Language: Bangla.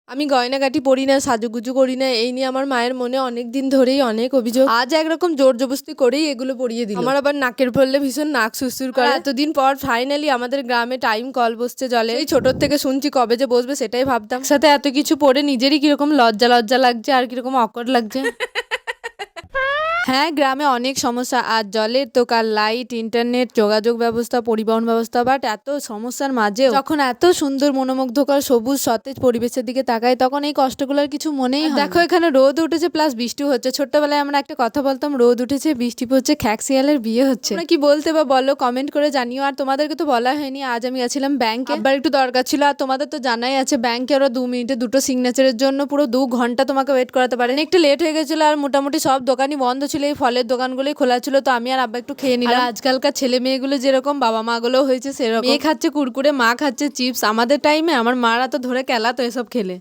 আমি গয়নাগাটি পরি না, সাজুগুজু করি না, এই নিয়ে আমার মায়ের মনে অনেক দিন ধরেই অনেক অভিযোগ। আজ একরকম জোর জবরদস্তি করেই এগুলো পরিয়ে দিল। আমার আবার নাকের পড়লে ভীষণ নাক সুরসুর করে। এতদিন পর ফাইনালি আমাদের গ্রামে টাইম কল বসছে জলে। এই ছোটোর থেকে শুনছি, কবে যে বসবে সেটাই ভাবতাম। সাথে এত কিছু পরে নিজেরই কিরকম লজ্জা লজ্জা লাগছে আর কিরকম অকওয়ার্ড লাগছে। হ্যাঁ, গ্রামে অনেক সমস্যা, আর জলের তো কাল লাইট, ইন্টারনেট, যোগাযোগ ব্যবস্থা, পরিবহন ব্যবস্থা, বাট এত সমস্যার মাঝেও যখন এত সুন্দর মনোমুগ্ধকর সবুজ সতেজ পরিবেশের দিকে তাকাই তখন এই কষ্টগুলোর কিছু মনেই হয় না। দেখো এখানে রোদ উঠেছে প্লাস বৃষ্টি হচ্ছে। ছোট্টবেলায় আমরা একটা কথা বলতাম, রোদ উঠেছে বৃষ্টি পড়ছে, খ্যাকশিয়ালের বিয়ে হচ্ছে। তোমরা কি বলতে বা বলো, কমেন্ট করে জানিও। আর তোমাদেরকে তো বলা হয়নি, আজ আমি গেছিলাম ব্যাংকে, আবার একটু দরকার ছিল। আর তোমাদের তো জানাই আছে ব্যাংকে ওরা 2 মিনিটে 2টো সিগনেচারের জন্য পুরো 2 ঘন্টা তোমাকে ওয়েট করাতে পারে। একটু লেট হয়ে গেছিল আর মোটামুটি সব দোকানই বন্ধ ছিল, এই ফলের দোকানগুলোই খোলা ছিল। তো আমি আর আব্বা একটু খেয়ে নিলাম। আজকালকার ছেলে মেয়েগুলো যেরকম, বাবা মা গুলো হয়েছে সেরকম। মেয়ে খাচ্ছে কুরকুরে, মা খাচ্ছে চিপস। আমাদের টাইমে আমার মারা তো ধরে কেলাতো এসব খেলে।